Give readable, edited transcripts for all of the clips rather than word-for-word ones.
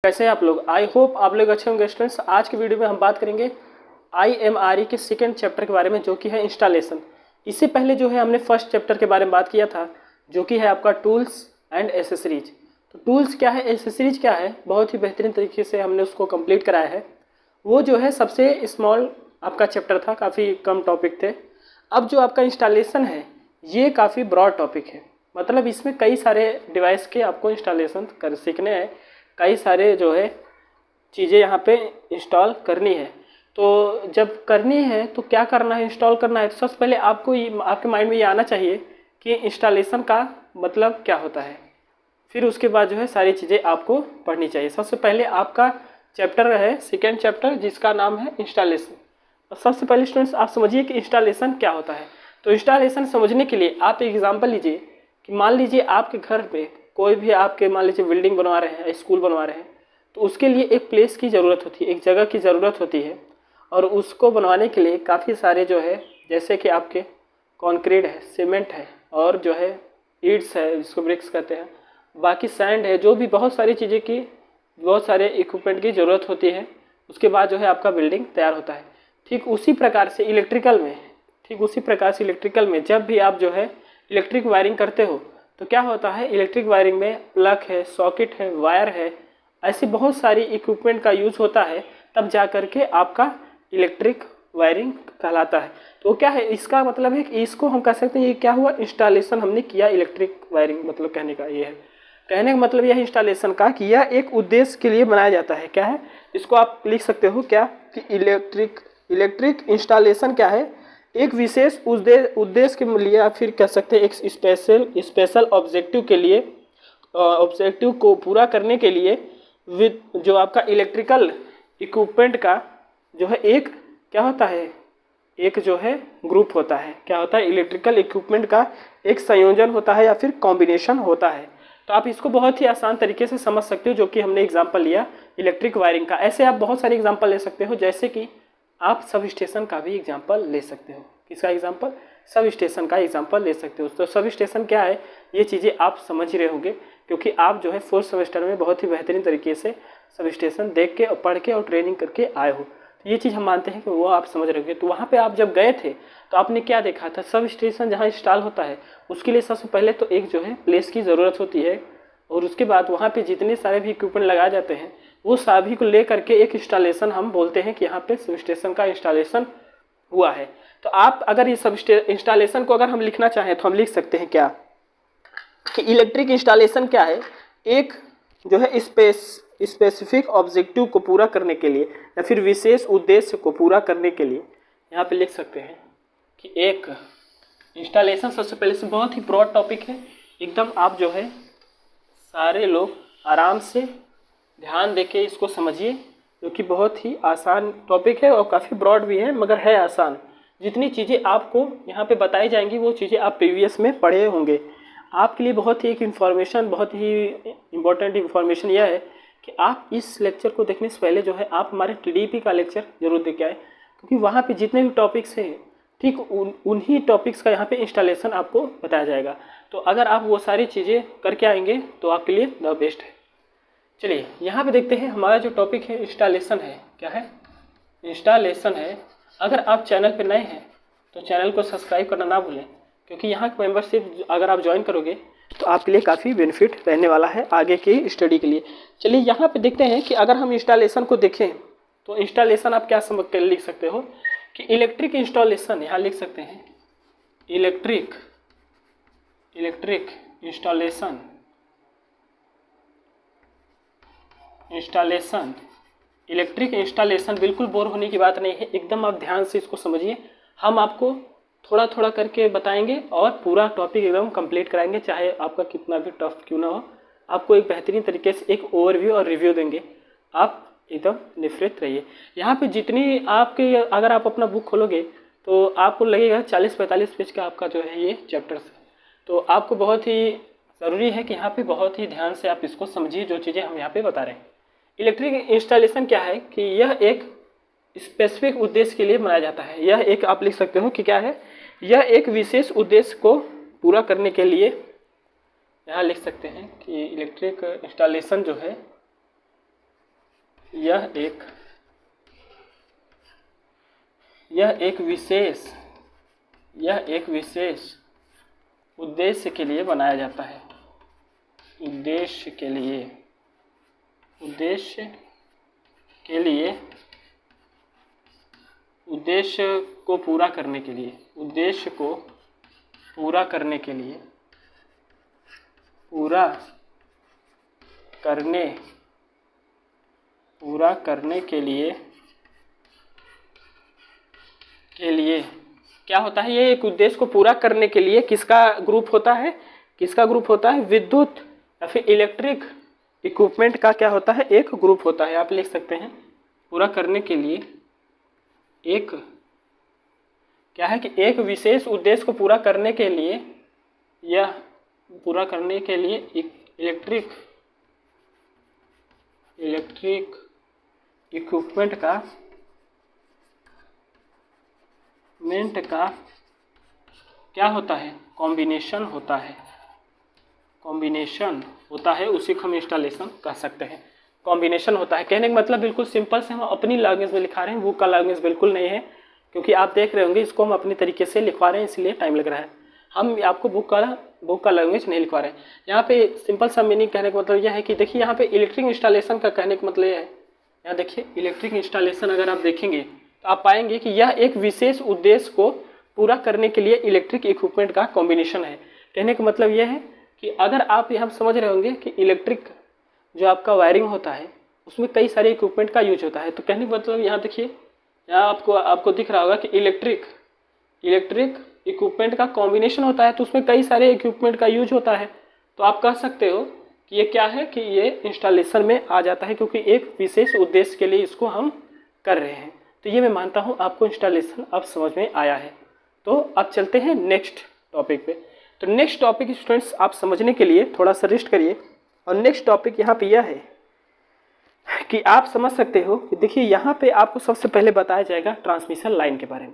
कैसे हैं आप लोग। आई होप आप लोग अच्छे होंगे स्टूडेंट्स। आज के वीडियो में हम बात करेंगे IMRE के सेकेंड चैप्टर के बारे में, जो कि है इंस्टॉलेशन। इससे पहले जो है हमने फर्स्ट चैप्टर के बारे में बात किया था, जो कि है आपका टूल्स एंड एसेसरीज। तो टूल्स क्या है, एसेसरीज क्या है, बहुत ही बेहतरीन तरीके से हमने उसको कंप्लीट कराया है। वो जो है सबसे स्मॉल आपका चैप्टर था, काफ़ी कम टॉपिक थे। अब जो आपका इंस्टॉलेशन है ये काफ़ी ब्रॉड टॉपिक है, मतलब इसमें कई सारे डिवाइस के आपको इंस्टॉलेशन कर सीखने हैं, कई सारे जो है चीज़ें यहाँ पे इंस्टॉल करनी है। तो जब करनी है तो क्या करना है, इंस्टॉल करना है, तो सबसे पहले आपको आपके माइंड में ये आना चाहिए कि इंस्टॉलेशन का मतलब क्या होता है। फिर उसके बाद जो है सारी चीज़ें आपको पढ़नी चाहिए। सबसे पहले आपका चैप्टर है सेकेंड चैप्टर, जिसका नाम है इंस्टॉलेशन। और सबसे पहले स्टूडेंट्स आप समझिए कि इंस्टॉलेशन क्या होता है। तो इंस्टॉलेशन समझने के लिए आप एक एग्जांपल लीजिए कि मान लीजिए आपके घर पे कोई भी आपके मान लीजिए बिल्डिंग बनवा रहे हैं, स्कूल बनवा रहे हैं, तो उसके लिए एक प्लेस की ज़रूरत होती है, एक जगह की ज़रूरत होती है। और उसको बनवाने के लिए काफ़ी सारे जो है, जैसे कि आपके कंक्रीट है, सीमेंट है, और जो है ईंट्स है जिसको ब्रिक्स कहते हैं, बाकी सैंड है, जो भी बहुत सारी चीज़ें की, बहुत सारे इक्विपमेंट की ज़रूरत होती है। उसके बाद जो है आपका बिल्डिंग तैयार होता है। ठीक उसी प्रकार से इलेक्ट्रिकल में जब भी आप जो है इलेक्ट्रिक वायरिंग करते हो तो क्या होता है, इलेक्ट्रिक वायरिंग में प्लग है, सॉकेट है, वायर है, ऐसी बहुत सारी इक्विपमेंट का यूज़ होता है, तब जा कर के आपका इलेक्ट्रिक वायरिंग कहलाता है। तो क्या है, इसका मतलब है कि इसको हम कह सकते हैं ये क्या हुआ, इंस्टॉलेशन हमने किया इलेक्ट्रिक वायरिंग। मतलब कहने का ये है, कहने का मतलब यह इंस्टॉलेशन का कि यह एक उद्देश्य के लिए बनाया जाता है। क्या है, इसको आप लिख सकते हो क्या कि इलेक्ट्रिक इंस्टॉलेशन क्या है, एक विशेष उद्देश्य के लिए, या फिर कह सकते हैं एक स्पेशल ऑब्जेक्टिव के लिए, ऑब्जेक्टिव को पूरा करने के लिए विद जो आपका इलेक्ट्रिकल इक्विपमेंट का जो है एक क्या होता है, एक जो है ग्रुप होता है। क्या होता है, इलेक्ट्रिकल इक्विपमेंट का एक संयोजन होता है या फिर कॉम्बिनेशन होता है। तो आप इसको बहुत ही आसान तरीके से समझ सकते हो, जो कि हमने एग्जांपल लिया इलेक्ट्रिक वायरिंग का। ऐसे आप बहुत सारे एग्जांपल ले सकते हो, जैसे कि आप सब स्टेशन का भी एग्जांपल ले सकते हो। किसका एग्जांपल, सब स्टेशन का एग्जांपल ले सकते हो। तो सब स्टेशन क्या है, ये चीज़ें आप समझ ही रहे होंगे, क्योंकि आप जो है फोर्थ सेमेस्टर में बहुत ही बेहतरीन तरीके से सब स्टेशन देख के और पढ़ के और ट्रेनिंग करके आए हो। तो ये चीज़ हम मानते हैं कि वो आप समझ रहे होंगे। तो वहाँ पे आप जब गए थे तो आपने क्या देखा था, सब स्टेशन जहाँ इंस्टॉल होता है उसके लिए सबसे पहले तो एक जो है प्लेस की ज़रूरत होती है, और उसके बाद वहाँ पे जितने सारे भी इक्विपमेंट लगाए जाते हैं वो सभी को ले करके एक इंस्टॉलेशन हम बोलते हैं कि यहाँ पे सब स्टेशन का इंस्टॉलेशन हुआ है। तो आप अगर ये सब इंस्टॉलेशन को अगर हम लिखना चाहें तो हम लिख सकते हैं क्या कि इलेक्ट्रिक इंस्टॉलेशन क्या है, एक जो है स्पेसिफिक ऑब्जेक्टिव को पूरा करने के लिए या फिर विशेष उद्देश्य को पूरा करने के लिए, यहाँ पे लिख सकते हैं कि एक इंस्टॉलेशन सबसे पहले से बहुत ही ब्रॉड टॉपिक है एकदम। आप जो है सारे लोग आराम से ध्यान देके इसको समझिए, क्योंकि बहुत ही आसान टॉपिक है और काफ़ी ब्रॉड भी है, मगर है आसान। जितनी चीज़ें आपको यहाँ पे बताई जाएंगी वो चीज़ें आप प्रीवियस में पढ़े होंगे। आपके लिए बहुत ही एक इन्फॉर्मेशन, बहुत ही इम्पोर्टेंट इन्फॉर्मेशन यह है कि आप इस लेक्चर को देखने से पहले जो है आप हमारे TDP का लेक्चर जरूर देख के आए, क्योंकि वहाँ पे जितने भी टॉपिक्स हैं ठीक उन्हीं टॉपिक्स का यहाँ पे इंस्टॉलेशन आपको बताया जाएगा। तो अगर आप वो सारी चीज़ें करके आएंगे तो आपके लिए द बेस्ट है। चलिए यहाँ पे देखते हैं हमारा जो टॉपिक है इंस्टॉलेशन है। क्या है, इंस्टॉलेशन है। अगर आप चैनल पे नए हैं तो चैनल को सब्सक्राइब करना ना भूलें, क्योंकि यहाँ की मेंबरशिप अगर आप ज्वाइन करोगे तो आपके लिए काफ़ी बेनिफिट रहने वाला है आगे की स्टडी के लिए। चलिए यहाँ पे देखते हैं कि अगर हम इंस्टॉलेशन को देखें तो इंस्टॉलेशन आप क्या समझ कर लिख सकते हो कि इलेक्ट्रिक इंस्टॉलेशन, यहाँ लिख सकते हैं इलेक्ट्रिक इंस्टॉलेशन इलेक्ट्रिक इंस्टॉलेशन बिल्कुल बोर होने की बात नहीं है, एकदम आप ध्यान से इसको समझिए। हम आपको थोड़ा थोड़ा करके बताएंगे और पूरा टॉपिक एकदम कंप्लीट कराएंगे, चाहे आपका कितना भी टफ क्यों ना हो। आपको एक बेहतरीन तरीके से एक ओवरव्यू और रिव्यू देंगे, आप एकदम निश्चित रहिए। यहाँ पे जितनी आपके, अगर आप अपना बुक खोलोगे तो आपको लगेगा 40-45 पेज का आपका जो है ये चैप्टर्स है। तो आपको बहुत ही ज़रूरी है कि यहाँ पे बहुत ही ध्यान से आप इसको समझिए, जो चीज़ें हम यहाँ पे बता रहे हैं। इलेक्ट्रिक इंस्टॉलेशन क्या है कि यह एक स्पेसिफिक उद्देश्य के लिए बनाया जाता है। यह एक आप लिख सकते हो कि क्या है, यह एक विशेष उद्देश्य को पूरा करने के लिए, यहाँ लिख सकते हैं कि इलेक्ट्रिक इंस्टॉलेशन जो है यह एक विशेष उद्देश्य के लिए बनाया जाता है। उद्देश्य को पूरा करने के लिए क्या होता है, ये एक उद्देश्य को पूरा करने के लिए किसका ग्रुप होता है, विद्युत या फिर इलेक्ट्रिक इक्विपमेंट का क्या होता है, एक ग्रुप होता है। आप लिख सकते हैं पूरा करने के लिए एक विशेष उद्देश्य को पूरा करने के लिए इलेक्ट्रिक इक्विपमेंट का क्या होता है, कॉम्बिनेशन होता है, उसी को हम इंस्टॉलेशन कह सकते हैं। कॉम्बिनेशन होता है कहने का मतलब बिल्कुल सिंपल से हम अपनी लैंग्वेज में लिखा रहे हैं, बुक का लैंग्वेज बिल्कुल नहीं है, क्योंकि आप देख रहे होंगे इसको हम अपनी तरीके से लिखवा रहे हैं, इसलिए टाइम लग रहा है। हम आपको बुक का लैंग्वेज नहीं लिखवा रहे हैं। यहाँ पे सिंपल सा मीनिंग कहने का मतलब यह है कि देखिए यहाँ पे इलेक्ट्रिक इंस्टॉलेशन का कहने का मतलब यह है, यहाँ देखिए इलेक्ट्रिक इंस्टॉलेशन अगर आप देखेंगे तो आप पाएंगे कि यह एक विशेष उद्देश्य को पूरा करने के लिए इलेक्ट्रिक इक्विपमेंट का कॉम्बिनेशन है। कहने का मतलब यह है कि अगर आप यहाँ समझ रहे होंगे कि इलेक्ट्रिक जो आपका वायरिंग होता है उसमें कई सारे इक्विपमेंट का यूज होता है, तो कहने का मतलब यहाँ देखिए, यहाँ आपको दिख रहा होगा कि इलेक्ट्रिक इक्विपमेंट का कॉम्बिनेशन होता है, तो उसमें कई सारे इक्विपमेंट का यूज होता है। तो आप कह सकते हो कि ये क्या है, कि ये इंस्टॉलेशन में आ जाता है, क्योंकि एक विशेष उद्देश्य के लिए इसको हम कर रहे हैं। तो ये मैं मानता हूँ आपको इंस्टॉलेशन अब समझ में आया है। तो अब चलते हैं नेक्स्ट टॉपिक पे। तो नेक्स्ट टॉपिक स्टूडेंट्स आप समझने के लिए थोड़ा सा रेस्ट करिए, और नेक्स्ट टॉपिक यहाँ पे यह है कि आप समझ सकते हो कि देखिए यहाँ पे आपको सबसे पहले बताया जाएगा ट्रांसमिशन लाइन के बारे में।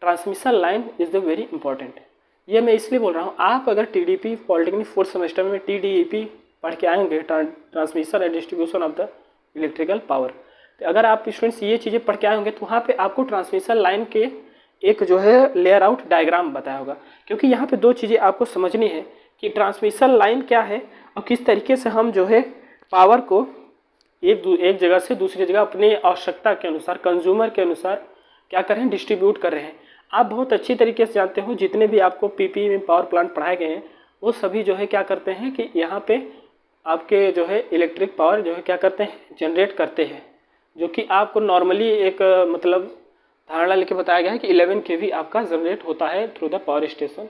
Transmission line is the very important. ये मैं इसलिए बोल रहा हूँ, आप अगर टीडीपी पॉलिटेक्निक फोर्थ सेमेस्टर में टीडीईपी पढ़ के आएंगे, transmission and distribution of the electrical power, तो अगर आप स्टूडेंट्स ये चीज़ें पढ़ के आए होंगे तो वहाँ पे आपको ट्रांसमिशन लाइन के एक जो है लेयर आउट डायग्राम बताया होगा। क्योंकि यहाँ पे दो चीज़ें आपको समझनी है कि ट्रांसमिशन लाइन क्या है और किस तरीके से हम जो है पावर को एक जगह से दूसरी जगह अपनी आवश्यकता के अनुसार, कंज्यूमर के अनुसार क्या कर रहे हैं, डिस्ट्रीब्यूट कर रहे हैं। आप बहुत अच्छी तरीके से जानते हो, जितने भी आपको पीपी में पावर प्लांट पढ़ाए गए हैं वो सभी जो है क्या करते हैं कि यहाँ पे आपके जो है इलेक्ट्रिक पावर जो है क्या करते हैं, जनरेट करते हैं, जो कि आपको नॉर्मली एक मतलब धारणा लेके बताया गया है कि 11 kV आपका जनरेट होता है थ्रू द पावर स्टेशन।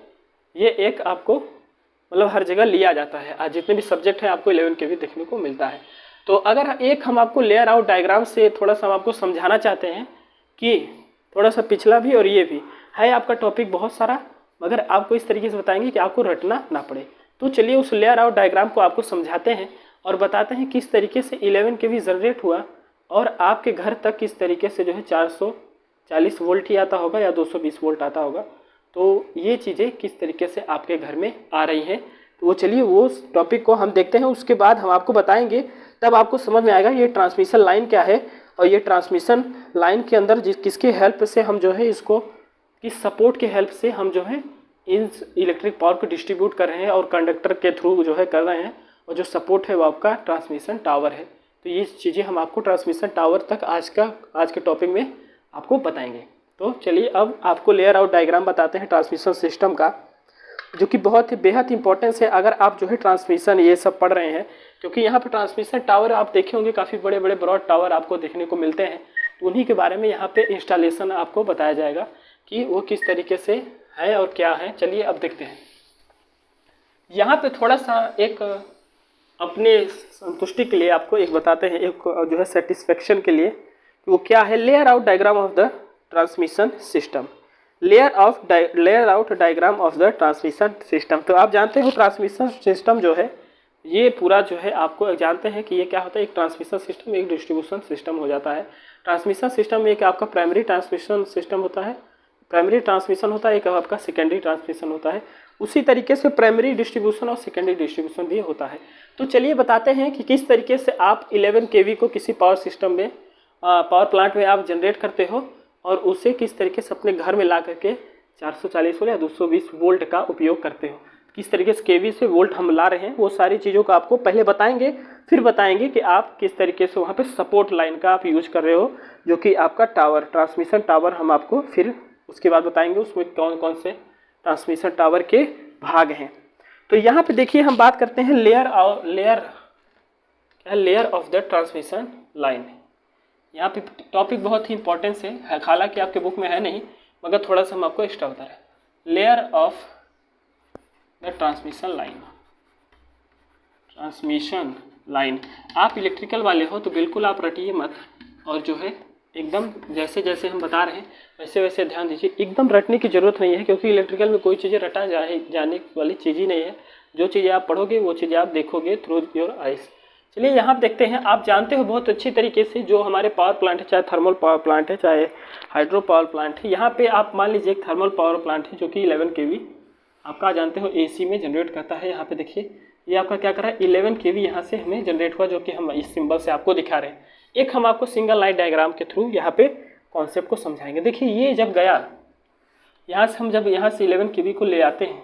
ये एक आपको मतलब हर जगह लिया जाता है, आज जितने भी सब्जेक्ट हैं आपको 11 kV देखने को मिलता है। तो अगर एक हम आपको लेयर आउट डायग्राम से थोड़ा सा हम आपको समझाना चाहते हैं कि थोड़ा सा पिछला भी और ये भी है आपका टॉपिक बहुत सारा, मगर आपको इस तरीके से बताएंगे कि आपको रटना ना पड़े। तो चलिए उस लेयर आउट डायग्राम को आपको समझाते हैं और बताते हैं किस तरीके से 11 kV जनरेट हुआ और आपके घर तक किस तरीके से जो है 440 वोल्ट ही आता होगा या 220 वोल्ट आता होगा। तो ये चीज़ें किस तरीके से आपके घर में आ रही हैं, तो वो चलिए वो टॉपिक को हम देखते हैं। उसके बाद हम आपको बताएंगे, तब आपको समझ में आएगा ये ट्रांसमिशन लाइन क्या है और ये ट्रांसमिशन लाइन के अंदर किसके हेल्प से हम जो है इसको, किस सपोर्ट के हेल्प से हम जो है इन इलेक्ट्रिक पावर को डिस्ट्रीब्यूट कर रहे हैं और कंडक्टर के थ्रू जो है कर रहे हैं, और जो सपोर्ट है वो आपका ट्रांसमिशन टावर है। तो ये चीज़ें हम आपको ट्रांसमिशन टावर तक आज के टॉपिक में आपको बताएंगे। तो चलिए अब आपको लेयर आउट डायग्राम बताते हैं ट्रांसमिशन सिस्टम का, जो कि बहुत ही बेहद इंपॉर्टेंस है अगर आप जो है ट्रांसमिशन ये सब पढ़ रहे हैं। क्योंकि यहाँ पे ट्रांसमिशन टावर आप देखे होंगे, काफ़ी बड़े बड़े ब्रॉड टावर आपको देखने को मिलते हैं, तो उन्हीं के बारे में यहाँ पे इंस्टॉलेशन आपको बताया जाएगा कि वो किस तरीके से है और क्या है। चलिए अब देखते हैं। यहाँ पे थोड़ा सा एक अपने संतुष्टि के लिए आपको एक बताते हैं, एक जो है सेटिस्फेक्शन के लिए, कि वो क्या है। Layer out diagram of the transmission system, layer out diagram of the transmission system. तो आप जानते हो ट्रांसमिशन सिस्टम जो है ये पूरा जो है आपको जानते हैं कि ये क्या होता है, एक ट्रांसमिशन सिस्टम एक डिस्ट्रीब्यूशन सिस्टम हो जाता है। ट्रांसमिशन सिस्टम में एक आपका प्राइमरी ट्रांसमिशन सिस्टम होता है, प्राइमरी ट्रांसमिशन होता है, एक आपका सेकेंडरी ट्रांसमिशन होता है। उसी तरीके से प्राइमरी डिस्ट्रीब्यूशन और सेकेंडरी डिस्ट्रीब्यूशन भी होता है। तो चलिए बताते हैं कि किस तरीके से आप 11 kV को किसी पावर सिस्टम में, पावर प्लांट में आप जनरेट करते हो और उसे किस तरीके से अपने घर में ला करके 440 वोल्ट या 220 वोल्ट का उपयोग करते हो। किस तरीके से केवी से वोल्ट हम ला रहे हैं, वो सारी चीज़ों को आपको पहले बताएंगे, फिर बताएंगे कि आप किस तरीके से वहाँ पे सपोर्ट लाइन का आप यूज कर रहे हो, जो कि आपका टावर, ट्रांसमिशन टावर हम आपको फिर उसके बाद बताएंगे उसमें कौन कौन से ट्रांसमिशन टावर के भाग हैं। तो यहाँ पे देखिए हम बात करते हैं layer of the transmission line. यहाँ पे टॉपिक बहुत ही इंपॉर्टेंस है, हालांकि आपके बुक में है नहीं, मगर थोड़ा सा हम आपको एक्स्ट्रा बता रहे हैं। Layer of the transmission line. आप इलेक्ट्रिकल वाले हो तो बिल्कुल आप रटिए मत, और जो है एकदम जैसे जैसे हम बता रहे हैं वैसे वैसे ध्यान दीजिए। एकदम रटने की ज़रूरत नहीं है, क्योंकि इलेक्ट्रिकल में कोई चीज़ें रटा जाने वाली चीज़ ही नहीं है। जो चीज़ें आप पढ़ोगे वो चीज़ें आप देखोगे थ्रू योर आइज। चलिए यहाँ देखते हैं। आप जानते हो बहुत अच्छी तरीके से जो हमारे पावर प्लांट है, चाहे थर्मल पावर प्लांट है चाहे हाइड्रो पावर प्लांट है, यहाँ पे आप मान लीजिए एक थर्मल पावर प्लांट है जो कि 11 kV आपका जानते हो AC में जनरेट करता है। यहाँ पे देखिए ये आपका क्या कर रहा है, 11 kV यहाँ से हमें जनरेट हुआ, जो कि हम इस सिंबल से आपको दिखा रहे हैं। एक हम आपको सिंगल लाइन डायग्राम के थ्रू यहाँ पे कॉन्सेप्ट को समझाएंगे। देखिए ये जब गया यहाँ से, हम जब यहाँ से 11 kV को ले आते हैं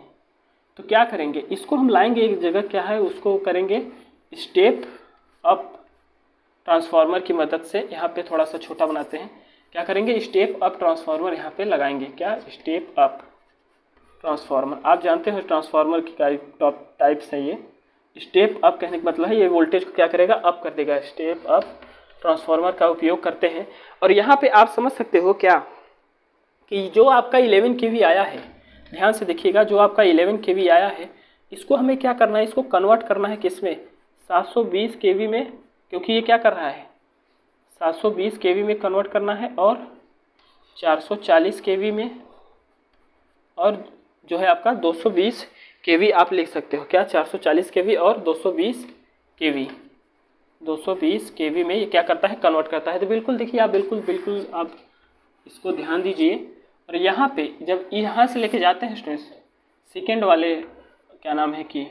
तो क्या करेंगे, इसको हम लाएंगे एक जगह, क्या है उसको करेंगे स्टेप अप ट्रांसफार्मर की मदद से। यहाँ पे थोड़ा सा छोटा बनाते हैं, क्या करेंगे स्टेप अप ट्रांसफार्मर यहाँ पे लगाएंगे। क्या, स्टेप अप ट्रांसफार्मर। आप जानते हो ट्रांसफार्मर की टाइप्स हैं ये। स्टेप अप कहने का मतलब है ये वोल्टेज को क्या करेगा, अप कर देगा। स्टेप अप ट्रांसफार्मर का उपयोग करते हैं। और यहाँ पे आप समझ सकते हो क्या कि जो आपका 11 kV आया है, ध्यान से देखिएगा, जो आपका 11 kV आया है इसको हमें क्या करना है, इसको कन्वर्ट करना है किसमें, 720 kV में, क्योंकि ये क्या कर रहा है 720 kV में कन्वर्ट करना है, और 440 kV में, और जो है आपका 220 kV आप लिख सकते हो। क्या, 440 kV और 220 kV में ये क्या करता है, कन्वर्ट करता है। तो बिल्कुल देखिए आप बिल्कुल आप इसको ध्यान दीजिए। और यहाँ पे जब यहाँ से लेके जाते हैं स्टूडेंट्स सेकेंड वाले क्या नाम है कि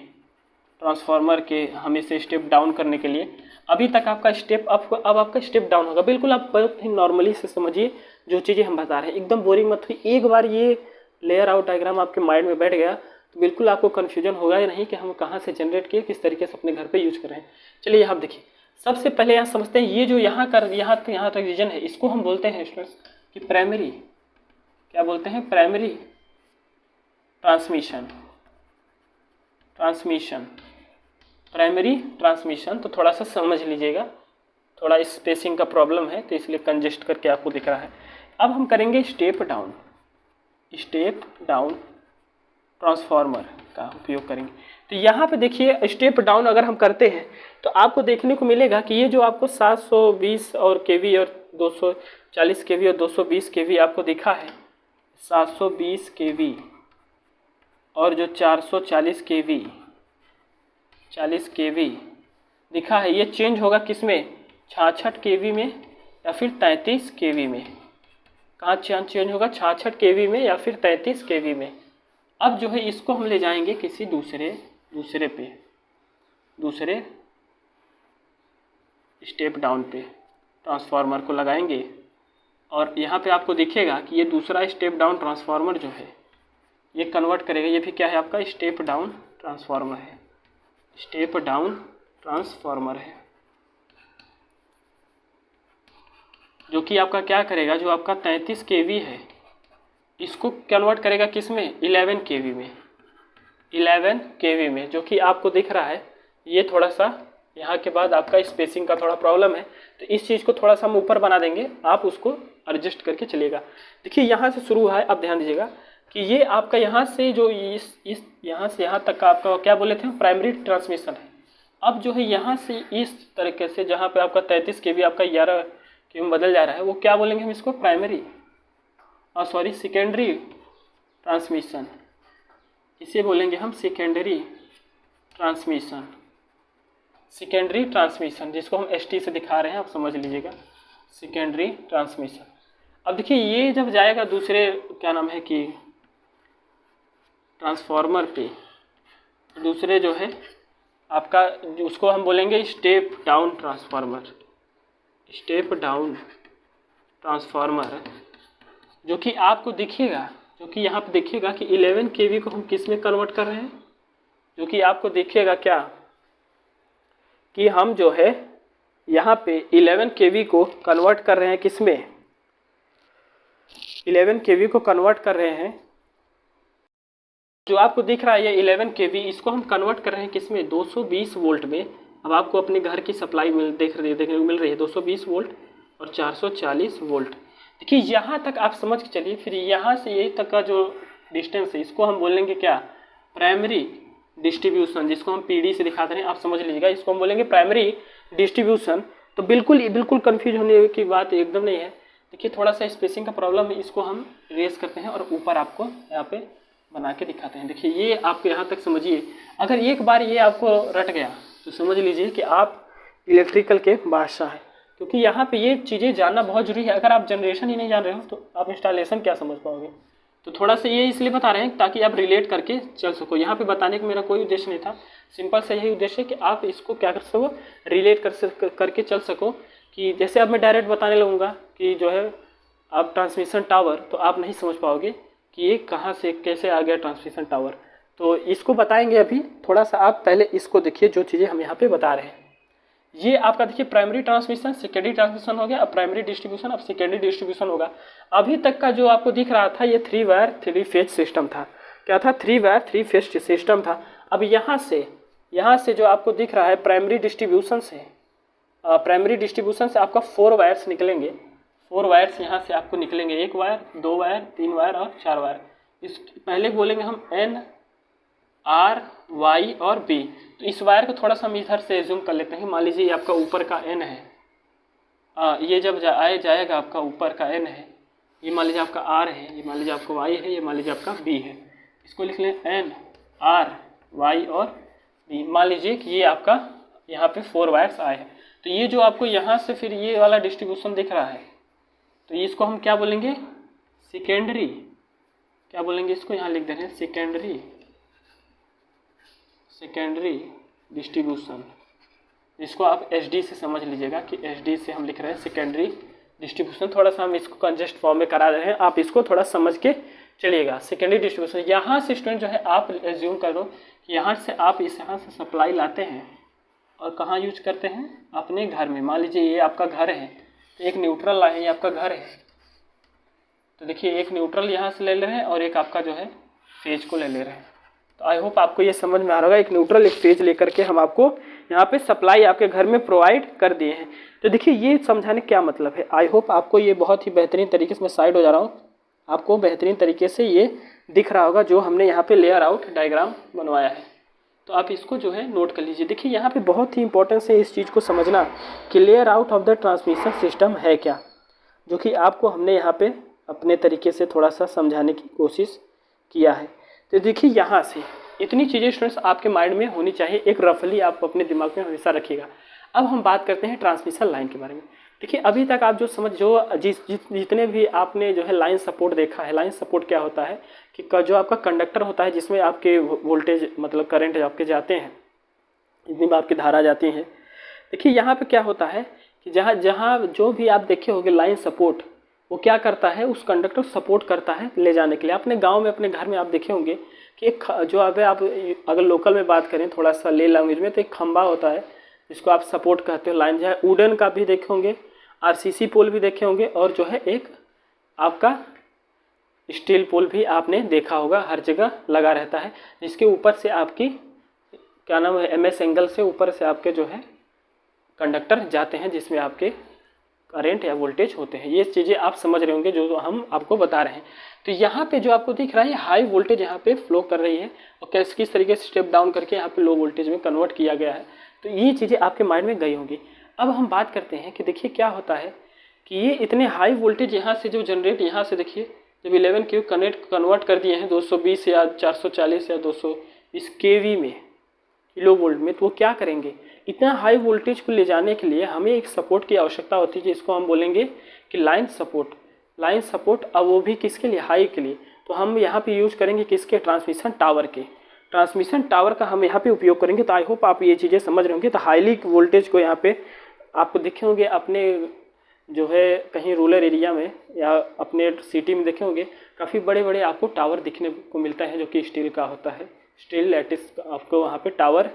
ट्रांसफार्मर के, हम इसे स्टेप डाउन करने के लिए, अभी तक आपका स्टेप अप, अब आपका स्टेप डाउन होगा। बिल्कुल आप बहुत ही नॉर्मली से समझिए जो चीज़ें हम बता रहे हैं, एकदम बोरिंग मत हुई। एक बार ये लेयर आउट डायग्राम आपके माइंड में बैठ गया तो बिल्कुल आपको कन्फ्यूजन होगा या नहीं कि हम कहाँ से जनरेट किए, किस तरीके से अपने घर पे यूज कर रहे हैं। चलिए यहाँ देखिए, सबसे पहले यहाँ समझते हैं ये जो यहाँ तक रीजन है, इसको हम बोलते हैं स्टूडेंट्स कि प्राइमरी, क्या बोलते हैं, प्राइमरी ट्रांसमिशन। तो थोड़ा सा समझ लीजिएगा, थोड़ा स्पेसिंग का प्रॉब्लम है तो इसलिए कंजेस्ट करके आपको दिख रहा है। अब हम करेंगे स्टेप डाउन ट्रांसफार्मर का उपयोग करेंगे। तो यहाँ पे देखिए स्टेप डाउन अगर हम करते हैं तो आपको देखने को मिलेगा कि ये जो आपको 720 और kV और 240 kV और 220 kV आपको दिखा है, 720 kV और जो 440 kV दिखा है, ये चेंज होगा किसमें, 66 kV में या फिर 33 kV में। कहाँ चेंज होगा, 66 kV में या फिर 33 kV में। अब जो है इसको हम ले जाएंगे किसी दूसरे स्टेप डाउन पे, ट्रांसफार्मर को लगाएंगे और यहाँ पे आपको दिखेगा कि ये दूसरा स्टेप डाउन ट्रांसफार्मर जो है ये कन्वर्ट करेगा। ये भी क्या है आपका स्टेप डाउन ट्रांसफार्मर है, जो कि आपका क्या करेगा, जो आपका 33 kV है इसको कन्वर्ट करेगा किसमें, 11 kV में, जो कि आपको दिख रहा है। ये थोड़ा सा यहाँ के बाद आपका स्पेसिंग का थोड़ा प्रॉब्लम है, तो इस चीज़ को थोड़ा सा हम ऊपर बना देंगे, आप उसको एडजस्ट करके चलिएगा। देखिए यहाँ से शुरू हुआ है, अब ध्यान दीजिएगा कि ये आपका यहाँ से जो यहाँ से यहाँ तक का आपका क्या बोले थे, प्राइमरी ट्रांसमिशन है। अब जो है यहाँ से इस तरीके से जहाँ पे आपका 33 kV आपका 11 kV में बदल जा रहा है, वो क्या बोलेंगे हम इसको, सेकेंडरी ट्रांसमिशन, इसे बोलेंगे हम सेकेंडरी ट्रांसमिशन, जिसको हम ST से दिखा रहे हैं, आप समझ लीजिएगा, सेकेंडरी ट्रांसमिशन। अब देखिए ये जब जाएगा दूसरे क्या नाम है कि ट्रांसफार्मर पे, दूसरे जो है आपका उसको हम बोलेंगे step down transformer, step down transformer, जो कि आपको दिखेगा, जो कि यहाँ पे देखिएगा कि 11 kV को हम किस में कन्वर्ट कर रहे हैं, जो कि आपको देखिएगा क्या कि हम जो है यहाँ पे 11 kV को कन्वर्ट कर रहे हैं किस में, 11 kV को कन्वर्ट कर रहे हैं, जो आपको दिख रहा है ये 11 kV, इसको हम कन्वर्ट कर रहे हैं किस में, 220 वोल्ट में। अब आपको अपने घर की सप्लाई देखने को मिल रही है 220 वोल्ट और 440 वोल्ट। देखिए यहाँ तक आप समझ के चलिए। फिर यहाँ से यही तक का जो डिस्टेंस है इसको हम बोलेंगे क्या, प्राइमरी डिस्ट्रीब्यूशन, जिसको हम PD से दिखाते हैं, आप समझ लीजिएगा, इसको हम बोलेंगे प्राइमरी डिस्ट्रीब्यूशन। तो बिल्कुल कंफ्यूज होने की बात एकदम नहीं है। देखिए थोड़ा सा स्पेसिंग का प्रॉब्लम है, इसको हम रेस करते हैं और ऊपर आपको यहाँ पे बना के दिखाते हैं। देखिए ये आपको यहाँ तक समझिए। अगर एक बार ये आपको रट गया तो समझ लीजिए कि आप इलेक्ट्रिकल के बादशाह हैं, क्योंकि यहाँ पे ये चीज़ें जानना बहुत जरूरी है। अगर आप जनरेशन ही नहीं जान रहे हो तो आप इंस्टॉलेशन क्या समझ पाओगे। तो थोड़ा सा ये इसलिए बता रहे हैं ताकि आप रिलेट करके चल सको। यहाँ पे बताने का मेरा कोई उद्देश्य नहीं था, सिंपल सा यही उद्देश्य है कि आप इसको क्या कर सको, रिलेट करके चल सको। कि जैसे अब मैं डायरेक्ट बताने लगूँगा कि जो है आप ट्रांसमिशन टावर, तो आप नहीं समझ पाओगे कि ये कहाँ से कैसे आ गया ट्रांसमिशन टावर। तो इसको बताएंगे अभी। थोड़ा सा आप पहले इसको देखिए, जो चीज़ें हम यहाँ पे बता रहे हैं। ये आपका देखिए प्राइमरी ट्रांसमिशन, सेकेंडरी ट्रांसमिशन हो गया, अब प्राइमरी डिस्ट्रीब्यूशन, अब सेकेंडरी डिस्ट्रीब्यूशन होगा। अभी तक का जो आपको दिख रहा था ये 3 वायर 3 फेज सिस्टम था। क्या था, 3 वायर 3 फेज सिस्टम था। अब यहाँ से जो आपको दिख रहा है प्राइमरी डिस्ट्रीब्यूशन से आपका 4 वायर्स निकलेंगे। 4 वायर्स यहाँ से आपको निकलेंगे, 1 वायर, 2 वायर, 3 वायर और 4 वायर। इस पहले बोलेंगे हम N, R, Y और B। तो इस वायर को थोड़ा सा हम इधर से जूम कर लेते हैं। मान लीजिए ये आपका ऊपर का N है, ये जब जाएगा आपका ऊपर का N है, ये मान लीजिए आपका R है, ये मान लीजिए आपका Y है, ये मान लीजिए आपका B है। इसको लिख लें N, R, Y और B। मान लीजिए कि ये आपका यहाँ पे 4 वायर्स आए हैं। तो ये जो आपको यहाँ से फिर ये वाला डिस्ट्रीब्यूशन दिख रहा है, तो इसको हम क्या बोलेंगे, सेकेंडरी। क्या बोलेंगे इसको, यहाँ लिख दे रहे हैं सेकेंडरी डिस्ट्रीब्यूशन। इसको आप SD से समझ लीजिएगा कि SD से हम लिख रहे हैं सेकेंडरी डिस्ट्रीब्यूशन। थोड़ा सा हम इसको कंजेस्ट फॉर्म में करा रहे हैं, आप इसको थोड़ा समझ के चलिएगा। सेकेंडरी डिस्ट्रीब्यूशन, यहाँ से स्टूडेंट जो है आप एज्यूम करो कि यहाँ से आप यहाँ से सप्लाई लाते हैं और कहाँ यूज करते हैं, अपने घर में। मान लीजिए ये आपका घर है, तो एक न्यूट्रल लाए, ये आपका घर है, तो देखिए एक न्यूट्रल यहाँ से ले रहे हैं और एक आपका जो है फेज को ले रहे हैं। तो आई होप आपको ये समझ में आ रहा होगा, एक न्यूट्रल एक फेज लेकर के हम आपको यहाँ पे सप्लाई आपके घर में प्रोवाइड कर दिए हैं। तो देखिए ये समझाने क्या मतलब है, आई होप आपको ये बहुत ही बेहतरीन तरीके से, मैं साइड हो जा रहा हूँ, आपको बेहतरीन तरीके से ये दिख रहा होगा जो हमने यहाँ पे लेयर आउट डायग्राम बनवाया है। तो आप इसको जो है नोट कर लीजिए। देखिए यहाँ पे बहुत ही इंपॉर्टेंस है इस चीज़ को समझना कि layer out of the transmission system है क्या, जो कि आपको हमने यहाँ पे अपने तरीके से थोड़ा सा समझाने की कोशिश किया है। तो देखिए यहाँ से इतनी चीज़ें स्टूडेंट्स आपके माइंड में होनी चाहिए, एक रफली आप अपने दिमाग में हमेशा रखिएगा। अब हम बात करते हैं ट्रांसमिशन लाइन के बारे में। देखिए अभी तक आप जितने भी आपने जो है लाइन सपोर्ट देखा है, लाइन सपोर्ट क्या होता है कि जो आपका कंडक्टर होता है जिसमें आपके वोल्टेज मतलब करंट आपके जाते हैं, जितनी भी आपकी धारा जाती हैं। देखिए यहाँ पे क्या होता है कि जहाँ जो भी आप देखे होंगे लाइन सपोर्ट, वो क्या करता है, उस कंडक्टर को सपोर्ट करता है ले जाने के लिए। अपने गांव में अपने घर में आप देखे होंगे कि एक जो आप अगर लोकल में बात करें थोड़ा सा ले लैंग्वेज में, तो एक खंबा होता है जिसको आप सपोर्ट कहते हो लाइन, जो है वुडन का भी देखे होंगे, RCC पोल भी देखे होंगे, और जो है एक आपका स्टील पोल भी आपने देखा होगा, हर जगह लगा रहता है, जिसके ऊपर से आपकी क्या नाम है MS एंगल से ऊपर से आपके जो है कंडक्टर जाते हैं, जिसमें आपके करंट या वोल्टेज होते हैं। ये चीज़ें आप समझ रहे होंगे जो हम आपको बता रहे हैं। तो यहाँ पे जो आपको दिख रहा है हाई वोल्टेज यहाँ पे फ्लो कर रही है और किस तरीके से स्टेप डाउन करके यहाँ पे लो वोल्टेज में कन्वर्ट किया गया है। तो ये चीज़ें आपके माइंड में गई होंगी। अब हम बात करते हैं कि देखिए क्या होता है कि ये इतने हाई वोल्टेज यहाँ से जो जनरेट, यहाँ से देखिए जब 11 kV कन्वर्ट कर दिए हैं 220 या 440 या 220 kV में, किलो वोल्ट में, तो वो क्या करेंगे, इतना हाई वोल्टेज को ले जाने के लिए हमें एक सपोर्ट की आवश्यकता होती है, जिसको हम बोलेंगे कि लाइन सपोर्ट। लाइन सपोर्ट, अब वो भी किसके लिए, हाई के लिए। तो हम यहाँ पे यूज करेंगे किसके, ट्रांसमिशन टावर के। ट्रांसमिशन टावर का हम यहाँ पे उपयोग करेंगे। तो आई होप आप ये चीज़ें समझ रहे होंगे। तो हाईली वोल्टेज को यहाँ पे आपको देखे होंगे अपने जो है कहीं रूरल एरिया में या अपने सिटी में देखे होंगे, काफ़ी बड़े बड़े आपको टावर दिखने को मिलता है जो कि स्टील का होता है। स्टील लैटिस आपको वहाँ पे टावर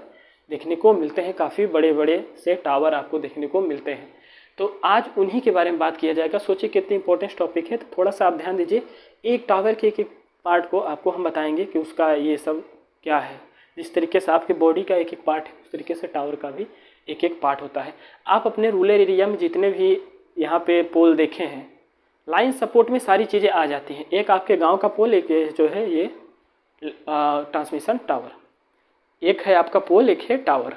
देखने को मिलते हैं, काफ़ी बड़े बड़े से टावर आपको देखने को मिलते हैं। तो आज उन्हीं के बारे में बात किया जाएगा। सोचिए कितनी इंपॉर्टेंट टॉपिक है। तो थोड़ा सा आप ध्यान दीजिए, एक टावर के एक एक पार्ट को आपको हम बताएंगे कि उसका ये सब क्या है। जिस तरीके से आपके बॉडी का एक एक पार्ट है, उस तरीके से टावर का भी एक एक पार्ट होता है। आप अपने रूरल एरिया में जितने भी यहाँ पे पोल देखे हैं, लाइन सपोर्ट में सारी चीज़ें आ जाती हैं। एक आपके गांव का पोल, एक जो है ये ट्रांसमिशन टावर, एक है आपका पोल, एक है टावर।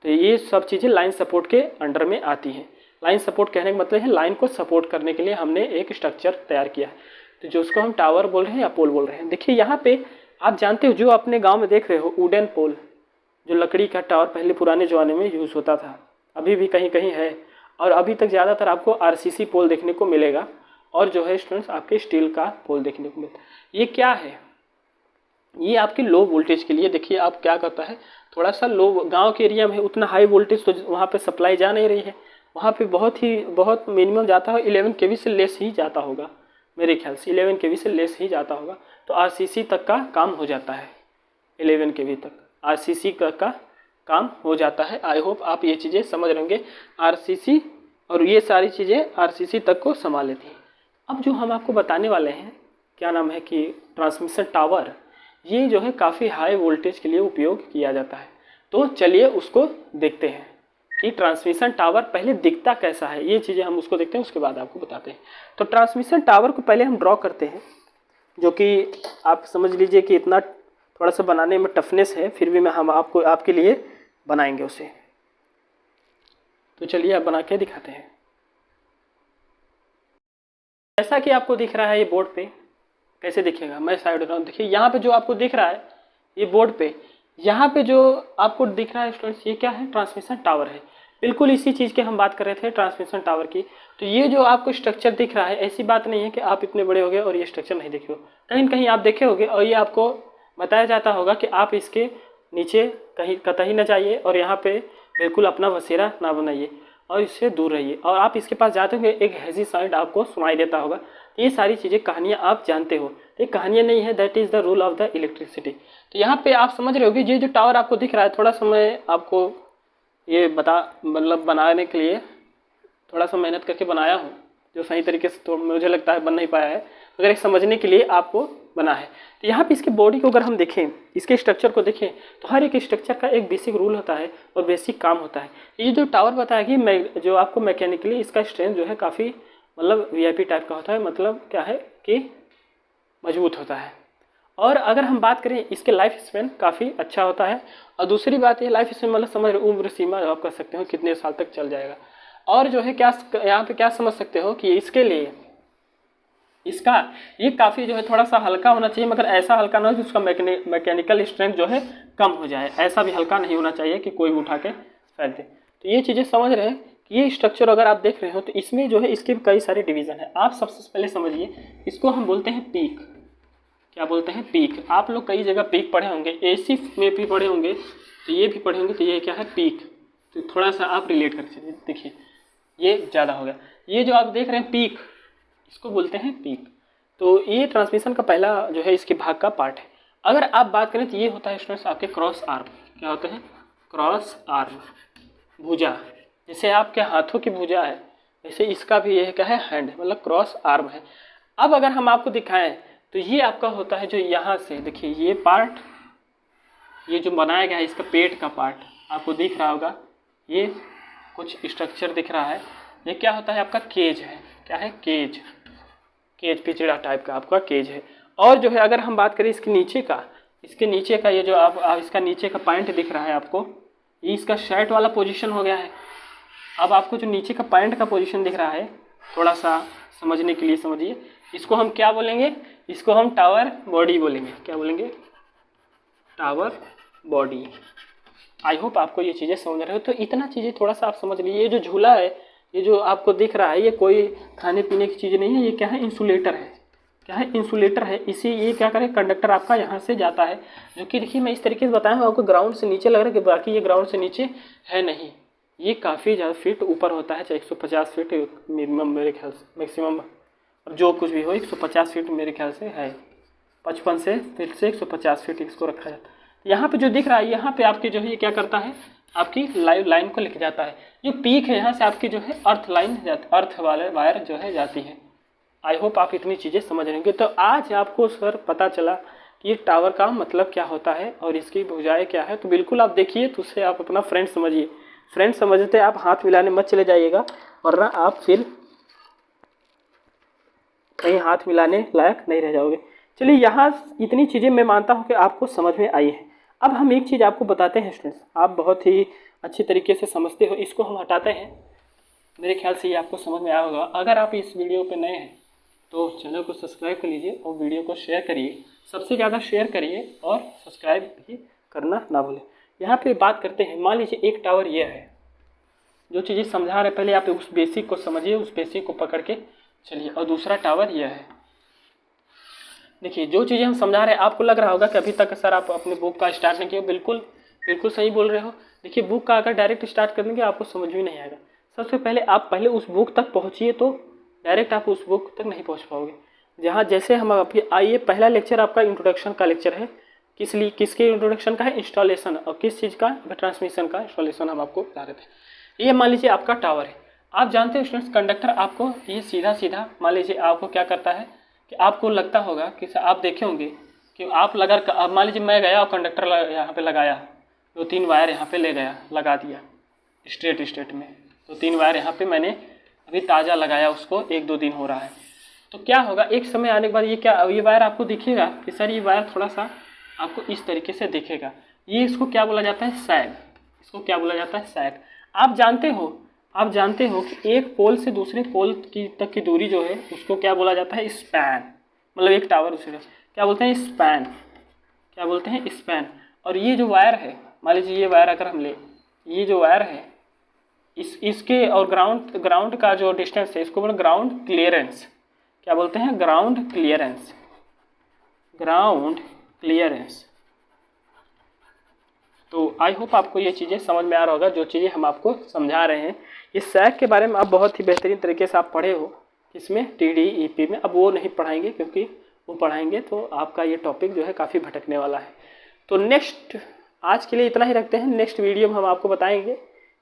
तो ये सब चीज़ें लाइन सपोर्ट के अंडर में आती हैं। लाइन सपोर्ट कहने का मतलब है लाइन को सपोर्ट करने के लिए हमने एक स्ट्रक्चर तैयार किया है, तो जो उसको हम टावर बोल रहे हैं या पोल बोल रहे हैं। देखिए यहाँ पे आप जानते हो, जो अपने गाँव में देख रहे हो वुडन पोल, जो लकड़ी का टावर पहले पुराने ज़माने में यूज़ होता था, अभी भी कहीं कहीं है। और अभी तक ज़्यादातर आपको आरसीसी पोल देखने को मिलेगा, और जो है स्टूडेंट्स आपके स्टील का पोल देखने को मिलता है। ये क्या है, ये आपकी लो वोल्टेज के लिए। देखिए आप क्या करता है, थोड़ा सा लो गांव के एरिया में उतना हाई वोल्टेज तो वहाँ पे सप्लाई जा नहीं रही है, वहाँ पे बहुत मिनिमम जाता है, 11 केवी से लेस ही जाता होगा, मेरे ख्याल से 11 केवी से लेस ही जाता होगा। तो आरसीसी तक का काम हो जाता है, 11 केवी तक आरसीसी का काम हो जाता है। आई होप आप ये चीज़ें समझ रहे होंगे। आरसीसी और ये सारी चीज़ें आरसीसी तक को संभाल लेती हैं। अब जो हम आपको बताने वाले हैं, क्या नाम है कि ट्रांसमिशन टावर, ये जो है काफ़ी हाई वोल्टेज के लिए उपयोग किया जाता है। तो चलिए उसको देखते हैं कि ट्रांसमिशन टावर पहले दिखता कैसा है। ये चीज़ें हम उसको देखते हैं, उसके बाद आपको बताते हैं। तो ट्रांसमिशन टावर को पहले हम ड्रॉ करते हैं, जो कि आप समझ लीजिए कि इतना थोड़ा सा बनाने में टफनेस है, फिर भी हम आपके लिए बनाएंगे उसे। तो चलिए आप बना के दिखाते हैं। जैसा कि आपको दिख रहा है ये बोर्ड पे, कैसे दिखेगा, मैं साइड रहा हूँ। देखिए यहाँ पे जो आपको दिख रहा है ये बोर्ड पे, यहाँ पे जो आपको दिख रहा है स्टूडेंट्स, ये क्या है, ट्रांसमिशन टावर है। बिल्कुल इसी चीज़ की हम बात कर रहे थे, ट्रांसमिशन टावर की। तो ये जो आपको स्ट्रक्चर दिख रहा है, ऐसी बात नहीं है कि आप इतने बड़े हो गए और ये स्ट्रक्चर नहीं देखे हो, कहीं ना कहीं आप देखे होगे, और ये आपको बताया जाता होगा कि आप इसके नीचे कहीं कतई न जाइए, और यहाँ पे बिल्कुल अपना बसेरा ना बनाइए, और इससे दूर रहिए। और आप इसके पास जाते होंगे, एक हैजी साउंड आपको सुनाई देता होगा। ये सारी चीज़ें, कहानियाँ आप जानते हो, ये कहानियाँ नहीं है, that is the rule of the electricity. तो यहाँ पे आप समझ रहे होगे, ये जो टावर आपको दिख रहा है, थोड़ा सा मैं आपको ये मतलब बनाने के लिए थोड़ा सा मेहनत करके बनाया हूँ, जो सही तरीके से तो मुझे लगता है बन नहीं पाया है, मगर एक समझने के लिए आपको बना है। तो यहाँ पे इसके बॉडी को अगर हम देखें, इसके स्ट्रक्चर को देखें, तो हर एक स्ट्रक्चर का एक बेसिक रूल होता है और बेसिक काम होता है। ये जो टावर बताया कि जो आपको मैकेनिकली इसका स्ट्रेंथ जो है काफ़ी मतलब वीआईपी टाइप का होता है, मतलब क्या है कि मजबूत होता है। और अगर हम बात करें, इसके लाइफ स्पेन काफ़ी अच्छा होता है। और दूसरी बात ये लाइफ स्पेन मतलब समझ उम्र सीमा आप कर सकते हो कितने साल तक चल जाएगा। और जो है क्या यहाँ पे क्या समझ सकते हो कि इसके लिए इसका ये काफ़ी जो है थोड़ा सा हल्का होना चाहिए, मगर ऐसा हल्का ना हो कि उसका मैकेनिकल स्ट्रेंथ जो है कम हो जाए, ऐसा भी हल्का नहीं होना चाहिए कि कोई भी उठा के फेंक दे। तो ये चीज़ें समझ रहे हैं कि ये स्ट्रक्चर अगर आप देख रहे हो तो इसमें जो है इसके कई सारे डिवीज़न है। आप सबसे पहले समझिए, इसको हम बोलते हैं पीक। क्या बोलते हैं, पीक। आप लोग कई जगह पीक पढ़े होंगे, एसी में भी पढ़े होंगे, तो ये भी पढ़े होंगे। तो ये क्या है, पीक। तो थोड़ा सा आप रिलेट कर सकते, देखिए ये ज़्यादा हो गया। ये जो आप देख रहे हैं पीक, इसको बोलते हैं पीक। तो ये ट्रांसमिशन का पहला जो है इसके भाग का पार्ट है। अगर आप बात करें तो ये होता है स्टूडेंट्स आपके क्रॉस आर्म। क्या होते हैं, क्रॉस आर्म, भुजा। जैसे आपके हाथों की भुजा है, वैसे इसका भी ये क्या है, हैंड, मतलब क्रॉस आर्म है। अब अगर हम आपको दिखाएं तो ये आपका होता है जो यहाँ से देखिए ये पार्ट, ये जो बनाया गया है इसका पेट का पार्ट आपको दिख रहा होगा, ये कुछ स्ट्रक्चर दिख रहा है। ये क्या होता है, आपका केज है। क्या है, केज। केज पिछड़ा टाइप का आपका केज है। और जो है अगर हम बात करें इसके नीचे का ये जो आप इसका नीचे का पॉइंट दिख रहा है आपको, ये इसका शर्ट वाला पोजीशन हो गया है। अब आपको जो नीचे का पॉइंट का पोजीशन दिख रहा है, थोड़ा सा समझने के लिए समझिए, इसको हम क्या बोलेंगे, इसको हम टावर बॉडी बोलेंगे। क्या बोलेंगे, टावर बॉडी। आई होप आपको ये चीज़ें समझ रहे हो। तो इतना चीज़ें थोड़ा सा आप समझ लीजिए। ये जो झूला है, ये जो आपको दिख रहा है ये कोई खाने पीने की चीज़ नहीं है, ये क्या है, इंसुलेटर है। क्या है, इंसुलेटर है। इसी ये क्या करे, कंडक्टर आपका यहाँ से जाता है, जो कि देखिए मैं इस तरीके से बताया हूँ आपको, ग्राउंड से नीचे लग रहा है कि बाकी ये ग्राउंड से नीचे है नहीं, ये काफ़ी ज़्यादा फीट ऊपर होता है, चाहे 150 फीट मिनिमम मेरे ख्याल से, मैक्सिमम और जो कुछ भी हो 150 फीट मेरे ख्याल से है, 55 से फिर से 150 फीट इसको रखा जाता है। यहाँ पे जो दिख रहा है, यहाँ पे आपके जो है ये क्या करता है, आपकी लाइव लाइन को लेके जाता है। जो पीक है यहाँ से आपकी जो है अर्थ लाइन अर्थ वाले वायर जो है जाती है। आई होप आप इतनी चीज़ें समझ रहे होंगे। तो आज आपको सर पता चला कि ये टावर का मतलब क्या होता है और इसकी भुजाएं क्या है, तो बिल्कुल आप देखिए, तो उससे आप अपना फ्रेंड समझिए। फ्रेंड समझते आप हाथ मिलाने मत चले जाइएगा, वरना आप फिर कहीं हाथ मिलाने लायक नहीं रह जाओगे। चलिए, यहाँ इतनी चीज़ें मैं मानता हूँ कि आपको समझ में आई है। अब हम एक चीज़ आपको बताते हैं स्टूडेंट्स, आप बहुत ही अच्छी तरीके से समझते हो, इसको हम हटाते हैं। मेरे ख्याल से ये आपको समझ में आया होगा। अगर आप इस वीडियो पे नए हैं तो चैनल को सब्सक्राइब कर लीजिए और वीडियो को शेयर करिए, सबसे ज़्यादा शेयर करिए और सब्सक्राइब भी करना ना भूलें। यहाँ पे बात करते हैं, मान लीजिए एक टावर ये है, जो चीज़ें समझा रहे पहले आप उस बेसिक को समझिए, उस बेसिक को पकड़ के चलिए। और दूसरा टावर यह है। देखिए, जो चीज़ें हम समझा रहे हैं, आपको लग रहा होगा कि अभी तक सर आप अपने बुक का स्टार्ट नहीं किया। बिल्कुल बिल्कुल सही बोल रहे हो। देखिए, बुक का अगर डायरेक्ट स्टार्ट कर देंगे आपको समझ में नहीं आएगा। सबसे पहले आप पहले उस बुक तक पहुँचिए, तो डायरेक्ट आप उस बुक तक नहीं पहुँच पाओगे। जहाँ जैसे हम अभी आइए, पहला लेक्चर आपका इंट्रोडक्शन का लेक्चर है। किसके इंट्रोडक्शन का है, इंस्टॉलेशन, और किस चीज़ का, ट्रांसमिशन का इंस्टॉलेशन हम आपको बता रहे थे। ये मान लीजिए आपका टावर है। आप जानते हो स्टूडेंट्स, कंडक्टर आपको ये सीधा सीधा मान लीजिए आपको क्या करता है कि आपको लगता होगा कि आप देखे होंगे कि आप मान लीजिए मैं गया और कंडक्टर यहाँ पे लगाया, 2-3 वायर यहाँ पे ले गया, लगा दिया स्ट्रेट में, 2-3 वायर यहाँ पे मैंने अभी ताज़ा लगाया, उसको 1-2 दिन हो रहा है। तो क्या होगा, एक समय आने के बाद ये वायर आपको दिखेगा कि सर ये वायर थोड़ा सा आपको इस तरीके से दिखेगा। ये इसको क्या बोला जाता है, सैग। इसको क्या बोला जाता है, सैग। आप जानते हो कि एक पोल से दूसरे पोल तक की दूरी जो है उसको क्या बोला जाता है, स्पैन। मतलब एक टावर उसे क्या बोलते हैं, स्पैन। क्या बोलते हैं, स्पैन। और ये जो वायर है, मान लीजिए ये वायर अगर हम ले, ये जो वायर है इसके और ग्राउंड का जो डिस्टेंस है, इसको बोलते हैं ग्राउंड क्लियरेंस। क्या बोलते हैं, ग्राउंड क्लियरेंस। Ground clearance. तो आई होप आपको ये चीज़ें समझ में आ रहा होगा, जो चीज़ें हम आपको समझा रहे हैं। इस सैग के बारे में आप बहुत ही बेहतरीन तरीके से आप पढ़े हो, इसमें TDEP में। अब वो नहीं पढ़ाएंगे, क्योंकि वो पढ़ाएंगे तो आपका ये टॉपिक जो है काफ़ी भटकने वाला है। तो नेक्स्ट, आज के लिए इतना ही रखते हैं। नेक्स्ट वीडियो में हम आपको बताएंगे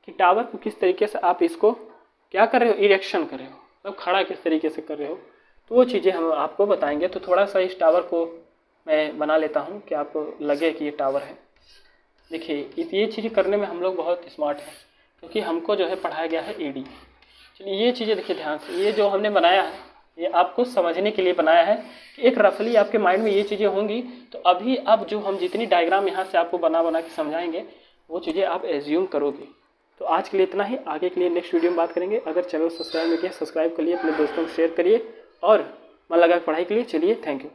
कि टावर को किस तरीके से आप इसको क्या कर रहे हो, इरेक्शन कर रहे हो, मतलब खड़ा किस तरीके से कर रहे हो, तो वो चीज़ें हम आपको बताएंगे। तो थोड़ा सा इस टावर को मैं बना लेता हूँ कि आपको लगे कि ये टावर है। देखिए, ये चीज़ें करने में हम लोग बहुत स्मार्ट हैं, क्योंकि हमको जो है पढ़ाया गया है ED। चलिए, ये चीज़ें देखिए ध्यान से, ये जो हमने बनाया है ये आपको समझने के लिए बनाया है कि एक रफली आपके माइंड में ये चीज़ें होंगी, तो अभी अब जो हम जितनी डायग्राम यहाँ से आपको बना के समझाएंगे वो चीज़ें आप एज्यूम करोगे। तो आज के लिए इतना ही, आगे के लिए नेक्स्ट वीडियो में बात करेंगे। अगर चैनल सब्सक्राइब नहीं किया, सब्सक्राइब करिए, अपने दोस्तों को शेयर करिए और मन लगा पढ़ाई के लिए। चलिए, थैंक यू।